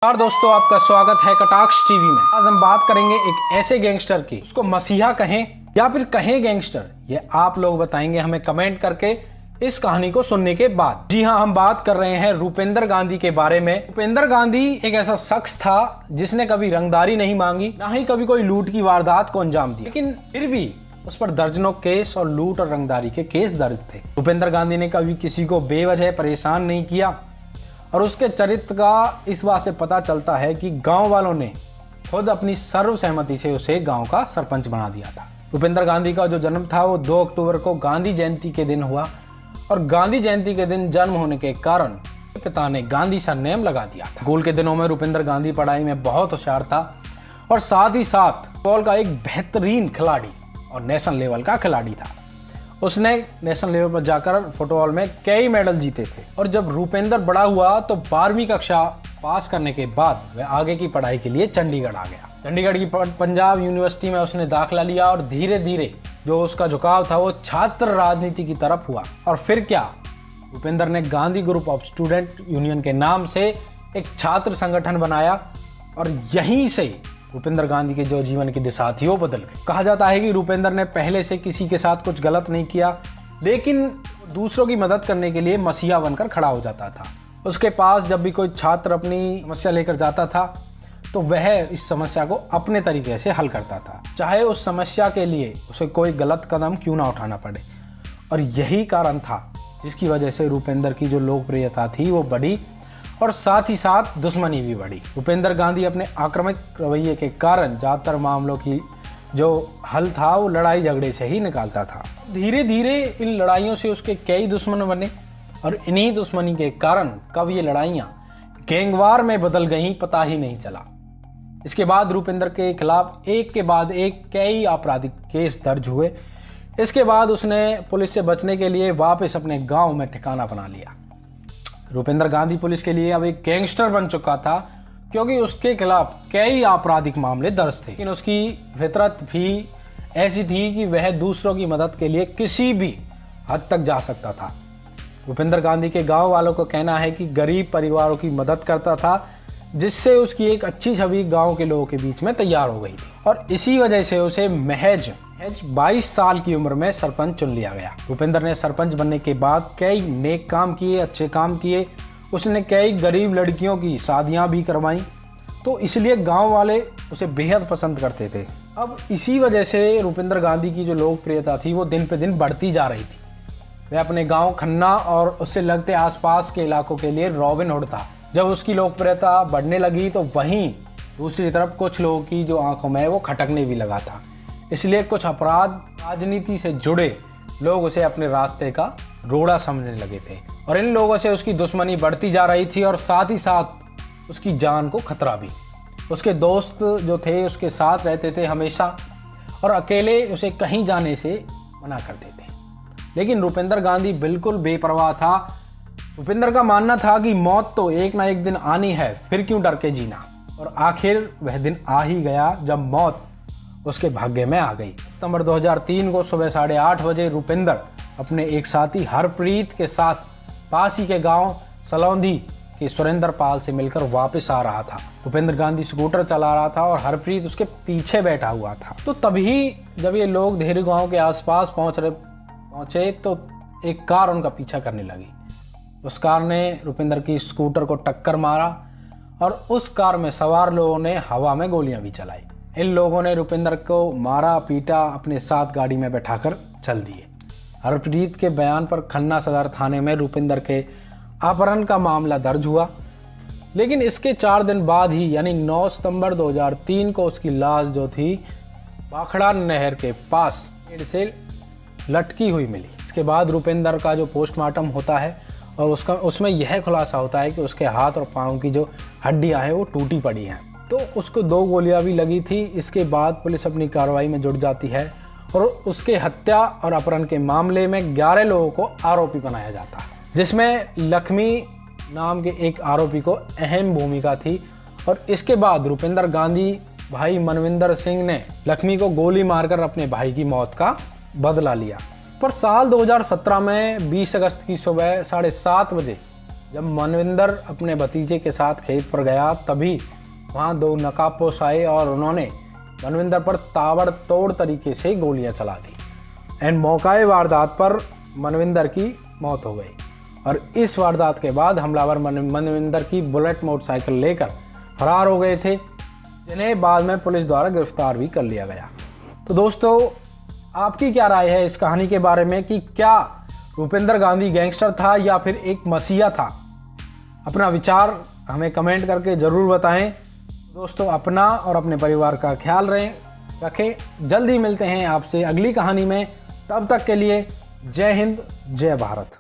नमस्कार दोस्तों, आपका स्वागत है कटाक्ष टीवी में। आज हम बात करेंगे एक ऐसे गैंगस्टर की, उसको मसीहा कहें या फिर कहें गैंगस्टर, ये आप लोग बताएंगे हमें कमेंट करके इस कहानी को सुनने के बाद। जी हाँ, हम बात कर रहे हैं रूपेंद्र गांधी के बारे में। रूपेंद्र गांधी एक ऐसा शख्स था जिसने कभी रंगदारी नहीं मांगी, ना ही कभी कोई लूट की वारदात को अंजाम दिया, लेकिन फिर भी उस पर दर्जनों केस और लूट और रंगदारी के केस दर्ज थे। रूपेंद्र गांधी ने कभी किसी को बेवजह परेशान नहीं किया और उसके चरित्र का इस बात से पता चलता है कि गांव वालों ने खुद अपनी सर्वसहमति से उसे गांव का सरपंच बना दिया था। रूपेंद्र गांधी का जो जन्म था वो 2 अक्टूबर को गांधी जयंती के दिन हुआ और गांधी जयंती के दिन जन्म होने के कारण पिता ने गांधी सरनेम लगा दिया था। स्कूल के दिनों में रूपेंद्र गांधी पढ़ाई में बहुत होशियार था और साथ ही साथ फुटबॉल का एक बेहतरीन खिलाड़ी और नेशनल लेवल का खिलाड़ी था। उसने नेशनल लेवल पर जाकर फुटबॉल में कई मेडल जीते थे और जब रूपेंद्र बड़ा हुआ तो 12वीं कक्षा पास करने के बाद वह आगे की पढ़ाई के लिए चंडीगढ़ आ गया। चंडीगढ़ की पंजाब यूनिवर्सिटी में उसने दाखिला लिया और धीरे धीरे जो उसका झुकाव था वो छात्र राजनीति की तरफ हुआ। और फिर क्या, रूपेंद्र ने Gandhi group of student union के नाम से एक छात्र संगठन बनाया और यहीं से रूपेंद्र गांधी के जो जीवन की दिशा थी वो बदल गई। कहा जाता है कि रूपेंद्र ने पहले से किसी के साथ कुछ गलत नहीं किया, लेकिन दूसरों की मदद करने के लिए मसीहा बनकर खड़ा हो जाता था। उसके पास जब भी कोई छात्र अपनी समस्या लेकर जाता था तो वह इस समस्या को अपने तरीके से हल करता था, चाहे उस समस्या के लिए उसे कोई गलत कदम क्यों ना उठाना पड़े। और यही कारण था जिसकी वजह से रूपेंद्र की जो लोकप्रियता थी वो बढ़ी और साथ ही साथ दुश्मनी भी बढ़ी। रूपेंद्र गांधी अपने आक्रामक रवैये के कारण ज़्यादातर मामलों की जो हल था वो लड़ाई झगड़े से ही निकालता था। धीरे धीरे इन लड़ाइयों से उसके कई दुश्मन बने और इन्हीं दुश्मनी के कारण कब ये लड़ाइयाँ गैंगवार में बदल गईं पता ही नहीं चला। इसके बाद रूपेंद्र के खिलाफ एक के बाद एक कई आपराधिक केस दर्ज हुए। इसके बाद उसने पुलिस से बचने के लिए वापस अपने गाँव में ठिकाना बना लिया। रूपेंद्र गांधी पुलिस के लिए अब एक गैंगस्टर बन चुका था क्योंकि उसके खिलाफ कई आपराधिक मामले दर्ज थे, लेकिन उसकी फितरत भी ऐसी थी कि वह दूसरों की मदद के लिए किसी भी हद तक जा सकता था। रूपेंद्र गांधी के गांव वालों को कहना है कि गरीब परिवारों की मदद करता था, जिससे उसकी एक अच्छी छवि गांव के लोगों के बीच में तैयार हो गई थी और इसी वजह से उसे महज 22 साल की उम्र में सरपंच चुन लिया गया। रूपेंद्र ने सरपंच बनने के बाद कई नेक काम किए, अच्छे काम किए। उसने कई गरीब लड़कियों की शादियां भी करवाईं, तो इसलिए गांव वाले उसे बेहद पसंद करते थे। अब इसी वजह से रूपेंद्र गांधी की जो लोकप्रियता थी वो दिन पे दिन बढ़ती जा रही थी। वह अपने गांव खन्ना और उससे लगते आसपास के इलाकों के लिए रॉबिन हुड था। जब उसकी लोकप्रियता बढ़ने लगी तो वहीं दूसरी तरफ कुछ लोगों की जो आंखों में वो खटकने भी लगा था, इसलिए कुछ अपराध राजनीति से जुड़े लोग उसे अपने रास्ते का रोड़ा समझने लगे थे और इन लोगों से उसकी दुश्मनी बढ़ती जा रही थी और साथ ही साथ उसकी जान को खतरा भी। उसके दोस्त जो थे उसके साथ रहते थे हमेशा और अकेले उसे कहीं जाने से मना करते थे, लेकिन रूपेंद्र गांधी बिल्कुल बेपरवाह था। रूपेंद्र का मानना था कि मौत तो एक ना एक दिन आनी है, फिर क्यों डर के जीना। और आखिर वह दिन आ ही गया जब मौत उसके भाग्य में आ गई। सितंबर 2003 को सुबह 8:30 बजे रूपेंद्र अपने एक साथी हरप्रीत के साथ पास ही के गांव सलौंधी के सुरेंद्र पाल से मिलकर वापस आ रहा था। रूपेंद्र गांधी स्कूटर चला रहा था और हरप्रीत उसके पीछे बैठा हुआ था। तो तभी जब ये लोग धेरी गांव के आसपास पहुंचे तो एक कार उनका पीछा करने लगी। उस कार ने रूपेंद्र की स्कूटर को टक्कर मारा और उस कार में सवार लोगों ने हवा में गोलियां भी चलाई। इन लोगों ने रूपेंद्र को मारा पीटा, अपने साथ गाड़ी में बैठाकर चल दिए। हरप्रीत के बयान पर खन्ना सदर थाने में रूपेंद्र के अपहरण का मामला दर्ज हुआ, लेकिन इसके 4 दिन बाद ही यानी 9 सितंबर 2003 को उसकी लाश जो थी बाखड़ा नहर के पास पेड़ से लटकी हुई मिली। इसके बाद रूपेंद्र का जो पोस्टमार्टम होता है और उसमें यह खुलासा होता है कि उसके हाथ और पाँव की जो हड्डियां हैं वो टूटी पड़ी हैं, तो उसको 2 गोलियां भी लगी थी। इसके बाद पुलिस अपनी कार्रवाई में जुट जाती है और उसके हत्या और अपहरण के मामले में 11 लोगों को आरोपी बनाया जाता है, जिसमें लक्ष्मी नाम के एक आरोपी को अहम भूमिका थी। और इसके बाद रूपेंद्र गांधी भाई मनविंदर सिंह ने लक्ष्मी को गोली मारकर अपने भाई की मौत का बदला लिया। पर साल 2017 में 20 अगस्त की सुबह 7:30 बजे जब मनविंदर अपने भतीजे के साथ खेत पर गया तभी वहाँ 2 नकाबपोश आए और उन्होंने मनविंदर पर ताबड़तोड़ तरीके से गोलियां चला दी एंड मौकाए वारदात पर मनविंदर की मौत हो गई। और इस वारदात के बाद हमलावर मनविंदर की बुलेट मोटरसाइकिल लेकर फरार हो गए थे, जिन्हें बाद में पुलिस द्वारा गिरफ्तार भी कर लिया गया। तो दोस्तों, आपकी क्या राय है इस कहानी के बारे में कि क्या भूपेंद्र गांधी गैंगस्टर था या फिर एक मसीहा था? अपना विचार हमें कमेंट करके ज़रूर बताएं। दोस्तों, अपना और अपने परिवार का ख्याल रखें। जल्दी मिलते हैं आपसे अगली कहानी में। तब तक के लिए जय हिंद, जय भारत।